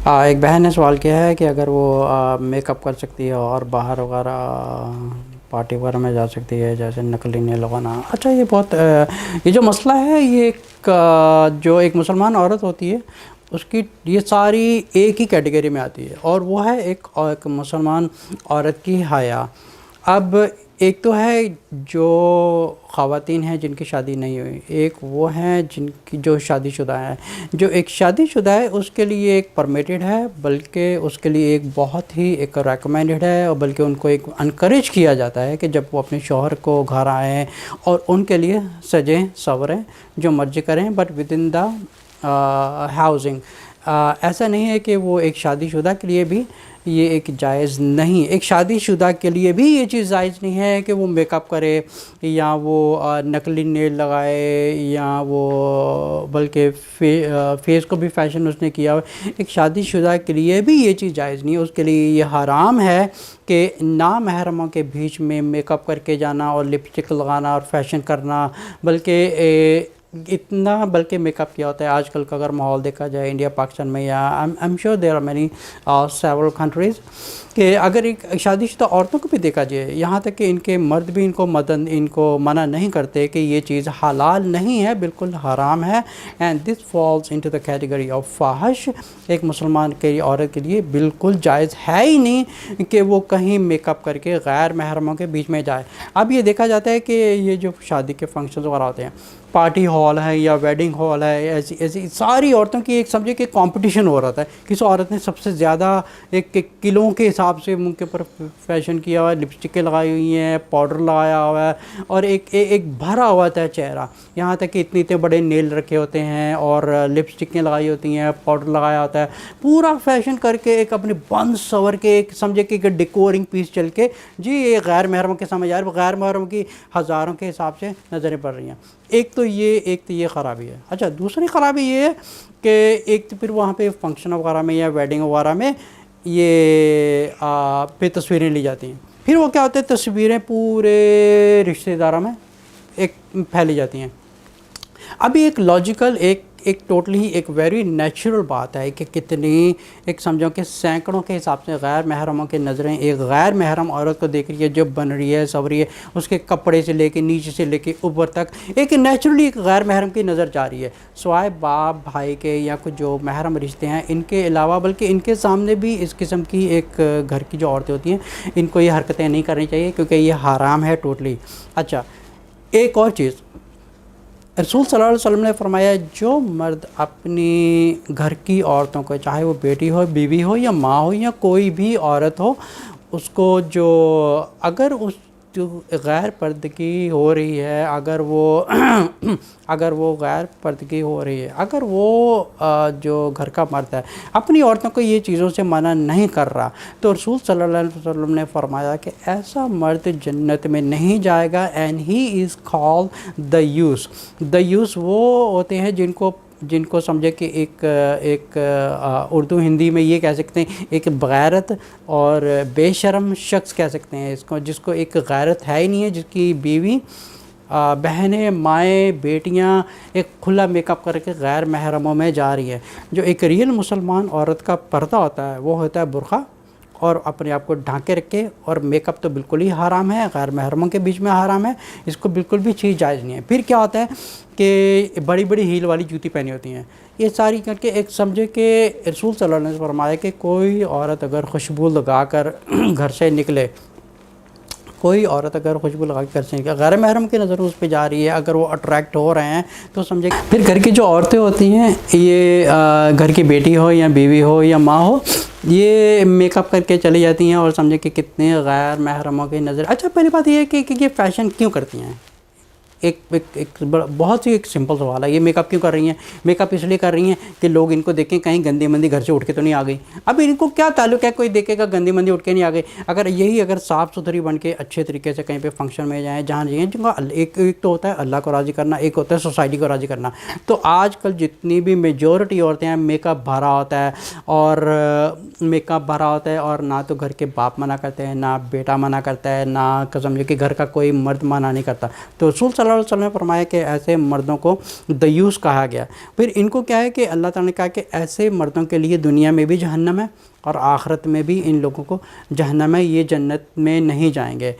ایک بہن نے سوال کیا ہے کہ اگر وہ میک اپ کر سکتی ہے اور باہر وغیرہ پارٹی وغیرہ میں جا سکتی ہے، جیسے نقلی نیل لگانا. اچھا، یہ بہت یہ جو مسئلہ ہے، یہ ایک جو ایک مسلمان عورت ہوتی ہے اس کی یہ ساری ایک ہی کیٹیگری میں آتی ہے، اور وہ ہے ایک مسلمان عورت کی حیا. اب ایک تو ہے جو خواتین ہیں جن کی شادی نہیں ہوئی، ایک وہ ہیں جن کی جو شادی شدہ ہیں. جو ایک شادی شدہ ہے اس کے لیے ایک پرمیٹڈ ہے، بلکہ اس کے لیے ایک بہت ہی ایک ریکمینڈڈ ہے، اور بلکہ ان کو ایک انکریج کیا جاتا ہے کہ جب وہ اپنے شوہر کو گھر آئیں اور ان کے لیے سجیں سنوریں، جو مرضی کریں، but with in the housing. ایسا نہیں ہے کہ وہ ایک شادی شدہ کے لیے بھی یہ ایک جائز نہیں. ایک شادی شدہ کے لیے بھی یہ چیز جائز نہیں ہے کہ وہ میک اپ کرے یا وہ نقلی نیل لگائے، یا وہ بلکہ فیس کو بھی فیشن اس نے کیا. ایک شادی شدہ کے لیے بھی یہ چیز جائز نہیں ہے. اس کے لیے یہ حرام ہے کہ نامحرموں کے بیچ میں میک اپ کر کے جانا اور لپسٹک لگانا اور فیشن کرنا. بلکہ میک اپ کیا ہوتا ہے آج کل کا اگر ماحول دیکھا جائے انڈیا پاکستان میں، یا I'm sure there are many several countries, کہ اگر ایک شادی شدہ عورتوں کو بھی دیکھا جائے، یہاں تک کہ ان کے مرد بھی ان کو منع نہیں کرتے کہ یہ چیز حلال نہیں ہے، بالکل حرام ہے. And this falls into the category of فاحش. ایک مسلمان کی عورت کے لیے بالکل جائز ہے ہی نہیں کہ وہ کہیں میک اپ کر کے غیر محرموں کے بیچ میں جائے. اب یہ دیکھا جاتا ہے کہ یہ جو شادی کے فنکشنز وغیرہ ہوتے ہیں، پارٹی ہال ہے یا ویڈنگ ہال ہے، ایسی ساری عورتوں کی ایک سمجھے کہ کمپٹیشن ہو رہا ہے. کس عورت نے سب سے زیادہ ایک کلوں کے حساب سے منہ کے اوپر فیشن کیا ہوا ہے، لپسٹکیں لگائی ہوئی ہیں، پاؤڈر لگایا ہوا ہے، اور ایک بھرا ہوا تھا چہرہ، یہاں تک کہ اتنے بڑے نیل رکھے ہوتے ہیں اور لپسٹکیں لگائی ہوتی ہیں، پاؤڈر لگایا ہوتا ہے، پورا فیشن کر کے ایک اپنے بند سور کے ایک سمجھے کہ ایک ڈیکورنگ پیس چل کے جی یہ غیر محرموں کے سمجھ آ رہا ہے. غیر محرموں کی ہزاروں کے حساب سے نظریں پڑ رہی ہیں. ایک تو یہ خرابی ہے. اچھا، دوسری خرابی یہ ہے کہ ایک تو پھر وہاں پہ فنکشن وغیرہ میں یا ویڈنگ وغیرہ میں یہ پہ تصویریں لی جاتی ہیں. پھر وہ کیا ہوتا ہے، تصویریں پورے رشتہ داروں میں ایک پھیلی جاتی ہیں. ابھی ایک لاجیکل ایک ٹوٹلی ایک ویری نیچرل بات ہے کہ کتنی ایک سمجھو کہ سینکڑوں کے حساب سے غیر محرموں کی نظریں ایک غیر محرم عورت کو دیکھ رہی ہے، جو بن رہی ہے سنور رہی ہے، اس کے کپڑے سے لے کے نیچے سے لے کے اوپر تک ایک نیچرلی ایک غیر محرم کی نظر جا رہی ہے، سوائے باپ بھائی کے یا کچھ جو محرم رشتے ہیں ان کے علاوہ. بلکہ ان کے سامنے بھی اس قسم کی ایک گھر کی جو عورتیں ہوتی ہیں ان کو یہ حرکتیں نہیں کرنی چاہیے، کیونکہ یہ حرام ہے ٹوٹلی. اچھا، ایک اور چیز رسول صلی اللہ علیہ وسلم نے فرمایا، جو مرد اپنی گھر کی عورتوں کو، چاہے وہ بیٹی ہو، بیوی ہو، یا ماں ہو، یا کوئی بھی عورت ہو، اس کو جو اگر اس جو غیر پردگی ہو رہی ہے، اگر وہ غیر پردگی ہو رہی ہے، اگر وہ جو گھر کا مرد ہے اپنی عورتوں کو یہ چیزوں سے منع نہیں کر رہا، تو رسول صلی اللہ علیہ وسلم نے فرمایا کہ ایسا مرد جنت میں نہیں جائے گا. اینڈ ہی از کالڈ دیوس. دیوس وہ ہوتے ہیں جن کو سمجھے کہ ایک اردو ہندی میں یہ کہہ سکتے ہیں ایک بغیرت اور بے شرم شخص کہہ سکتے ہیں اس کو، جس کو ایک غیرت ہے ہی نہیں ہے، جس کی بیوی بہنیں مائیں بیٹیاں ایک کھلا میک اپ کر کے غیر محرموں میں جا رہی ہے. جو ایک ریئل مسلمان عورت کا پردہ ہوتا ہے وہ ہوتا ہے برقع، اور اپنے آپ کو ڈھانکے رکھے. اور میک اپ تو بالکل ہی حرام ہے، غیر محرموں کے بیچ میں حرام ہے، اس کو بالکل بھی چیز جائز نہیں ہے. پھر کیا ہوتا ہے کہ بڑی بڑی ہیل والی جوتی پہنی ہوتی ہیں، یہ ساری کر کے ایک سمجھے کہ رسول صلی اللہ علیہ وسلم نے فرمایا کہ کوئی عورت اگر خوشبو لگا کر گھر سے نکلے، غیر محرم کی نظر اس پہ جا رہی ہے، اگر وہ اٹریکٹ ہو رہے ہیں تو سمجھے. پھر گھر کی جو عورتیں ہوتی ہیں، یہ گھر کی بیٹی ہو یا بیوی ہو یا ماں ہو، یہ میک اپ کر کے چلی جاتی ہیں اور سمجھے کہ کتنے غیر محرموں کی نظر. اچھا، پہلی بات یہ ہے کہ یہ فیشن کیوں کرتی ہیں؟ بہت ہی ایک سمپل سوال ہے. یہ میک اپ کیوں کر رہی ہیں؟ میک اپ اس لیے کر رہی ہیں کہ لوگ ان کو دیکھیں کہیں گندی مندی گھر سے اٹھ کے تو نہیں آ گئی. اب ان کو کیا تعلق ہے کوئی دیکھے گا گندی مندی اٹھ کے نہیں آ گئی؟ اگر صاف ستھری بن کے اچھے طریقے سے کہیں پہ فنکشن میں جائیں، جہاں جائیں، جن کا ایک تو ہوتا ہے اللہ کو راضی کرنا، ایک ہوتا ہے سوسائٹی کو راضی کرنا. تو آج کل جتنی بھی میجورٹی عورتیں ہیں، میک اپ بھرا ہوتا ہے اور نہ تو گھر کے باپ منع کرتے ہیں، نہ بیٹا منع کرتا ہے، نہ سمجھے کہ گھر کا کوئی مرد منع نہیں کرتا. تو رسول صلی اللہ علیہ وسلم نے فرمایا کہ ایسے مردوں کو دیوس کہا گیا. پھر ان کو کیا ہے کہ اللہ تعالیٰ نے کہا کہ ایسے مردوں کے لیے دنیا میں بھی جہنم ہے اور آخرت میں بھی ان لوگوں کو جہنم ہے, یہ جنت میں نہیں جائیں گے.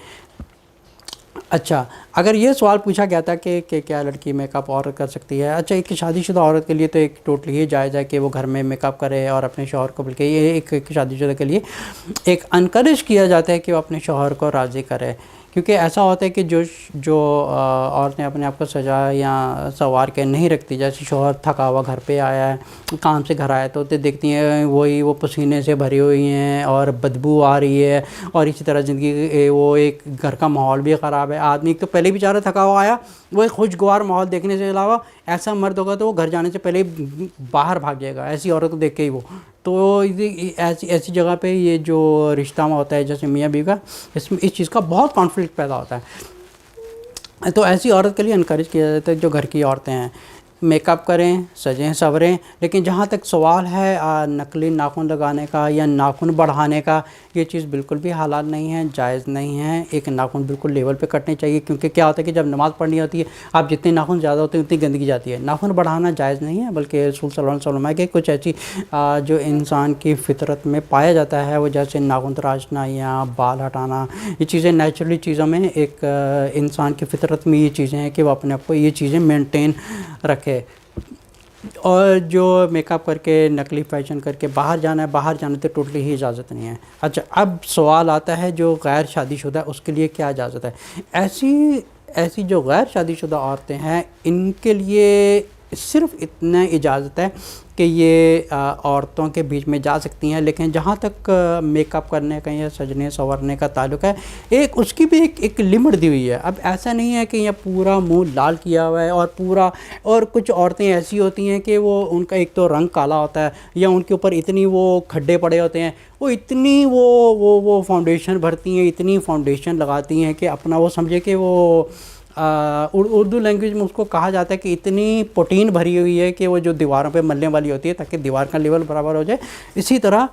اچھا, اگر یہ سوال پوچھا گیا تھا کہ کیا لڑکی میک اپ عورت کر سکتی ہے؟ اچھا, ایک شادی شدہ عورت کے لیے تو ایک ٹوٹلی ہی جائز ہے کہ وہ گھر میں میک اپ کرے اور اپنے شوہر کو, بلکہ یہ ایک شادی شدہ کے لیے ایک انکریج کیا جاتا ہے کہ وہ اپنے شوہر کو راضی کرے, کیونکہ ایسا ہوتا ہے کہ جو عورتیں اپنے آپ کو سجا یا سنوار کے نہیں رکھتی, جیسے شوہر تھکا ہوا گھر پہ آیا ہے, کام سے گھر آیا تو دیکھتی ہیں وہ پسینے سے بھری ہوئی ہیں اور بدبو آ رہی ہے, اور اسی طرح زندگی وہ ایک گھر کا ماحول بھی خراب ہے. آدمی ایک تو پہلے بیچارہ تھکا ہوا آیا, وہ ایک خوشگوار ماحول دیکھنے سے علاوہ ایسا مرد ہوگا تو وہ گھر جانے سے پہلے ہی باہر بھاگ جائے گا ایسی عورت کو دیکھ کے ہی. وہ تو ایسی جگہ پہ یہ جو رشتہ ہوتا ہے جیسے میاں بیوی کا, اس چیز کا بہت کانفلکٹ پیدا ہوتا ہے. تو ایسی عورت کے لیے انکریج کیا جاتا ہے جو گھر کی عورتیں ہیں میک اپ کریں, سجیں سوریں. لیکن جہاں تک سوال ہے نقلی ناخن لگانے کا یا ناخن بڑھانے کا, یہ چیز بالکل بھی حلال نہیں ہے, جائز نہیں ہے. ایک ناخن بالکل لیول پہ کٹنے چاہیے, کیونکہ کیا ہوتا ہے کہ جب نماز پڑھنی ہوتی ہے آپ جتنے ناخن زیادہ ہوتے ہیں اتنی گندگی جاتی ہے. ناخن بڑھانا جائز نہیں ہے, بلکہ رسول صلی اللہ علیہ وسلم کہ کچھ ایسی جو انسان کی فطرت میں پایا جاتا ہے, وہ جیسے ناخن تراشنا یا بال ہٹانا, یہ چیزیں نیچرلی چیزوں میں ایک انسان کی فطرت میں یہ چیزیں ہیں کہ وہ اپنے آپ کو یہ چیزیں مینٹین رکھے. اور جو میک اپ کر کے نقلی فیشن کر کے باہر جانا تو ٹوٹلی ہی اجازت نہیں ہے. اچھا, اب سوال آتا ہے جو غیر شادی شدہ ہے اس کے لیے کیا اجازت ہے؟ ایسی جو غیر شادی شدہ عورتیں ہیں ان کے لیے صرف اتنا اجازت ہے کہ یہ عورتوں کے بیچ میں جا سکتی ہیں, لیکن جہاں تک میک اپ کرنے کا یا سجنے سنورنے کا تعلق ہے ایک اس کی بھی ایک لمٹ دی ہوئی ہے. اب ایسا نہیں ہے کہ یہ پورا منہ لال کیا ہوا ہے اور کچھ عورتیں ایسی ہوتی ہیں کہ وہ ان کا ایک تو رنگ کالا ہوتا ہے یا ان کے اوپر اتنی وہ کھڈے پڑے ہوتے ہیں, وہ اتنی وہ فاؤنڈیشن بھرتی ہیں, اتنی فاؤنڈیشن لگاتی ہیں کہ اپنا وہ سمجھے کہ وہ اردو لینگویج میں اس کو کہا جاتا ہے کہ اتنی پروٹین بھری ہوئی ہے کہ وہ جو دیواروں پہ ملنے والی ہوتی ہے تاکہ دیوار کا لیول برابر ہو جائے. اسی طرح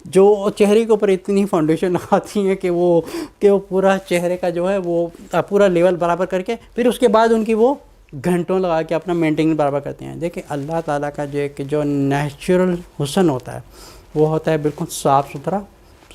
جو چہرے کے اوپر اتنی فاؤنڈیشن لگاتی ہیں کہ وہ پورا چہرے کا جو ہے وہ پورا لیول برابر کر کے پھر اس کے بعد ان کی وہ گھنٹوں لگا کے اپنا مینٹین برابر کرتے ہیں. دیکھیں اللہ تعالیٰ کا جو نیچرل حسن ہوتا ہے وہ ہوتا ہے بالکل صاف ستھرا.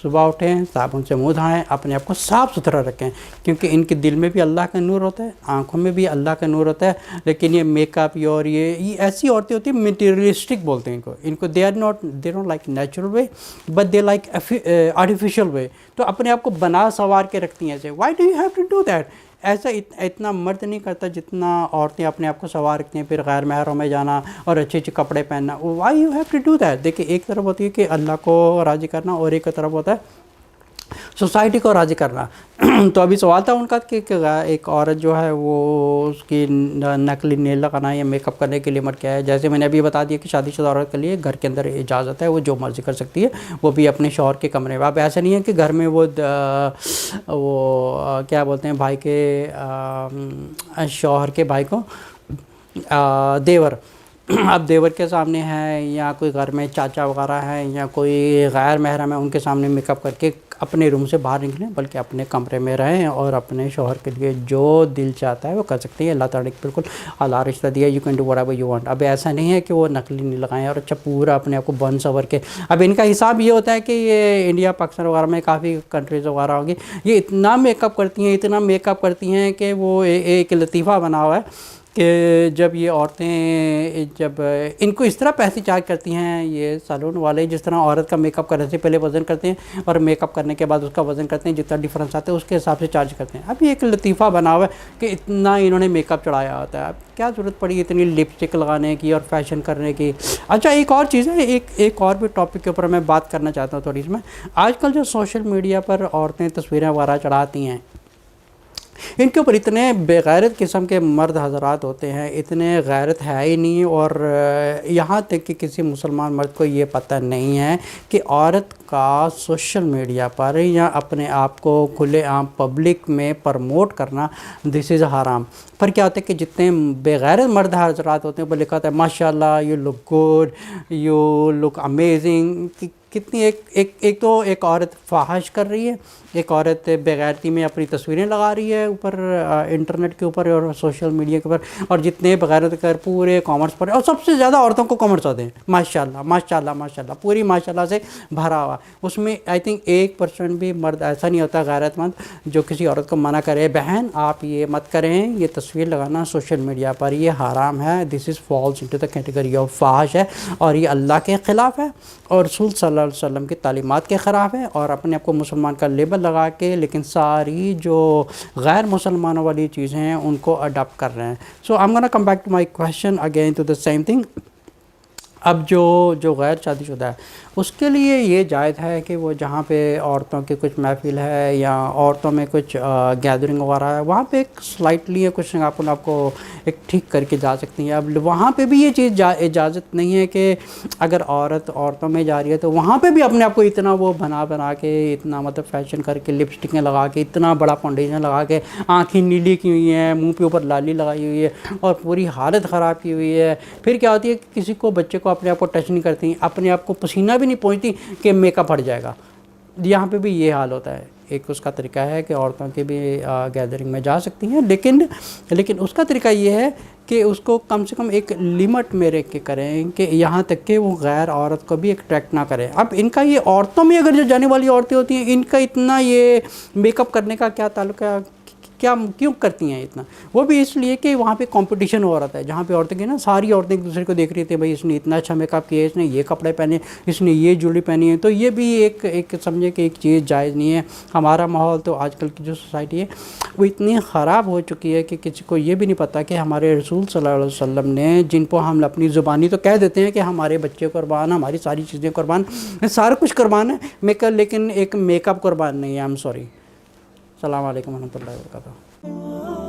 صبح اٹھیں, صابن سے منہ دھوئیں, اپنے آپ کو صاف ستھرا رکھیں, کیونکہ ان کے دل میں بھی اللہ کا نور ہوتا ہے, آنکھوں میں بھی اللہ کا نور ہوتا ہے. لیکن یہ میک اپ اور یہ ایسی عورتیں ہوتی ہیں میٹیریلسٹک بولتے ہیں ان کو they don't like natural way but they like artificial way. تو اپنے آپ کو بنا سنوار کے رکھتی ہیں ایسے. Why do you have to do that? ایسا اتنا مرد نہیں کرتا جتنا عورتیں اپنے آپ کو سنوار رکھتی ہیں, پھر غیر محرم میں جانا اور اچھے اچھے کپڑے پہننا. Why you have to do that? دیکھیں ایک طرف ہوتی ہے کہ اللہ کو راضی کرنا اور ایک طرف ہوتا ہے سوسائٹی کو راضی کرنا. تو ابھی سوال تھا ان کا کہ ایک عورت جو ہے وہ اس کی نقلی نیل لگانا یا میک اپ کرنے کی لمٹ کیا ہے. جیسے میں نے ابھی بتا دیا کہ شادی شدہ عورت کے لیے گھر کے اندر اجازت ہے, وہ جو مرضی کر سکتی ہے, وہ بھی اپنے شوہر کے کمرے میں. اب ایسا نہیں ہے کہ گھر میں وہ کیا بولتے ہیں بھائی کے شوہر کے بھائی کو دیور, اب دیور کے سامنے ہے یا کوئی گھر میں چاچا وغیرہ ہے یا کوئی غیر محرم ہے, ان کے سامنے میک اپ کر کے اپنے روم سے باہر نکلیں, بلکہ اپنے کمرے میں رہیں اور اپنے شوہر کے لیے جو دل چاہتا ہے وہ کر سکتے ہیں. اللہ تعالیٰ نے بالکل حلال رشتہ دیا, you can do what ever you want. اب ایسا نہیں ہے کہ وہ نقلی نہیں لگائیں اور اچھا پورا اپنے آپ کو بن سنور کے. اب ان کا حساب یہ ہوتا ہے کہ یہ انڈیا پاکستان وغیرہ میں کافی کنٹریز وغیرہ ہوگی, یہ اتنا میک اپ کرتی ہیں کہ وہ ایک لطیفہ بنا ہوا ہے کہ جب یہ عورتیں جب ان کو اس طرح پیسے چارج کرتی ہیں یہ سیلون والے, جس طرح عورت کا میک اپ کرنے سے پہلے وزن کرتے ہیں اور میک اپ کرنے کے بعد اس کا وزن کرتے ہیں, جتنا ڈفرینس آتا ہے اس کے حساب سے چارج کرتے ہیں. اب یہ ایک لطیفہ بنا ہوا ہے کہ اتنا انہوں نے میک اپ چڑھایا ہوتا ہے. اب کیا ضرورت پڑی اتنی لپسٹک لگانے کی اور فیشن کرنے کی. اچھا ایک اور چیز ہے, ایک اور بھی ٹاپک کے اوپر میں بات کرنا چاہتا ہوں تھوڑی. اس میں آج کل جو سوشل میڈیا پر عورتیں تصویریں وغیرہ چڑھاتی ہیں, ان کے اوپر اتنے بے غیرت قسم کے مرد حضرات ہوتے ہیں, اتنے غیرت ہے ہی نہیں. اور یہاں تک کہ کسی مسلمان مرد کو یہ پتہ نہیں ہے کہ عورت کا سوشل میڈیا پر یا اپنے آپ کو کھلے عام پبلک میں پرموٹ کرنا دس از حرام. پر کیا ہوتا ہے کہ جتنے بے غیرت مرد حضرات ہوتے ہیں وہ لکھا ہوتا ہے ماشاء اللہ you look good, you look amazing. کتنی ایک تو ایک عورت فحش کر رہی ہے، ایک عورت بغیرتی میں اپنی تصویریں لگا رہی ہے اوپر انٹرنیٹ کے اوپر اور سوشل میڈیا کے اوپر، اور جتنے بغیرت کر پورے کامرس پر، اور سب سے زیادہ عورتوں کو کامرس آتے ہیں، ماشاء اللہ ماشاء اللہ ماشاء اللہ، پوری ماشاء اللہ سے بھرا ہوا. اس میں آئی تھنک 1% بھی مرد ایسا نہیں ہوتا غیرت مند جو کسی عورت کو منع کرے بہن آپ یہ مت کریں، یہ تصویر لگانا سوشل میڈیا پر یہ حرام ہے، this is falls into the category of فحش ہے، اور یہ اللہ کے خلاف ہے اور رسول صلی اللہ علیہ وسلم کی تعلیمات کے خلاف ہے، اور اپنے آپ کو مسلمان کا لیبل لگا کے لیکن ساری جو غیر مسلمانوں والی چیزیں ہیں ان کو اڈاپٹ کر رہے ہیں. So I am gonna come back to my question again to the same thing. اب جو غیر شادی شدہ ہے اس کے لیے یہ جائز ہے کہ وہ جہاں پہ عورتوں کی کچھ محفل ہے یا عورتوں میں کچھ گیدرنگ وغیرہ ہے وہاں پہ ایک سلائٹلی کچھ آپ کو ایک ٹھیک کر کے جا سکتی ہیں. اب وہاں پہ بھی یہ چیز اجازت نہیں ہے کہ اگر عورت عورتوں میں جا رہی ہے تو وہاں پہ بھی اپنے آپ کو اتنا وہ بنا کے اتنا مطلب فیشن کر کے لپسٹکیں لگا کے اتنا بڑا فاؤنڈیشن لگا کے آنکھیں نیلی کی ہوئی ہیں، منہ پہ اوپر لالی لگائی ہوئی ہے اور پوری حالت خراب کی ہوئی ہے. پھر کیا ہوتی ہے کہ کسی کو بچے کو اپنے آپ کو ٹچ نہیں کرتی، اپنے آپ کو پسینہ بھی نہیں پہنچتی کہ میک اپ ہٹ جائے گا. یہاں پہ بھی یہ حال ہوتا ہے. ایک اس کا طریقہ ہے کہ عورتوں کی بھی گیدرنگ میں جا سکتی ہیں، لیکن اس کا طریقہ یہ ہے کہ اس کو کم سے کم ایک لمٹ میں رکھ کے کریں کہ یہاں تک کہ وہ غیر عورت کو بھی اٹریکٹ نہ کریں. اب ان کا یہ عورتوں میں اگر جو جانے والی عورتیں ہوتی ہیں ان کا اتنا یہ میک اپ کرنے کا کیا تعلق ہے، کیوں کرتی ہیں اتنا؟ وہ بھی اس لیے کہ وہاں پہ کمپٹیشن ہو رہا تھا جہاں پہ عورتیں کی نا ساری عورتیں ایک دوسرے کو دیکھ رہی تھیں، بھائی اس نے اتنا اچھا میک اپ کیا ہے، اس نے یہ کپڑے پہنے، اس نے یہ جوڑی پہنی ہے. تو یہ بھی ایک سمجھے کہ ایک چیز جائز نہیں ہے. ہمارا ماحول تو آج کل کی جو سوسائٹی ہے وہ اتنی خراب ہو چکی ہے کہ کسی کو یہ بھی نہیں پتہ کہ ہمارے رسول صلی اللہ علیہ وسلم نے جن کو ہم اپنی زبانی تو کہہ دیتے ہیں کہ ہمارے بچے قربان، ہماری ساری چیزیں قربان، سارا کچھ قربان ہے، لیکن ایک میک اپ قربان نہیں ہے. I am sorry. السلام علیکم ورحمۃ اللہ وبرکاتہ.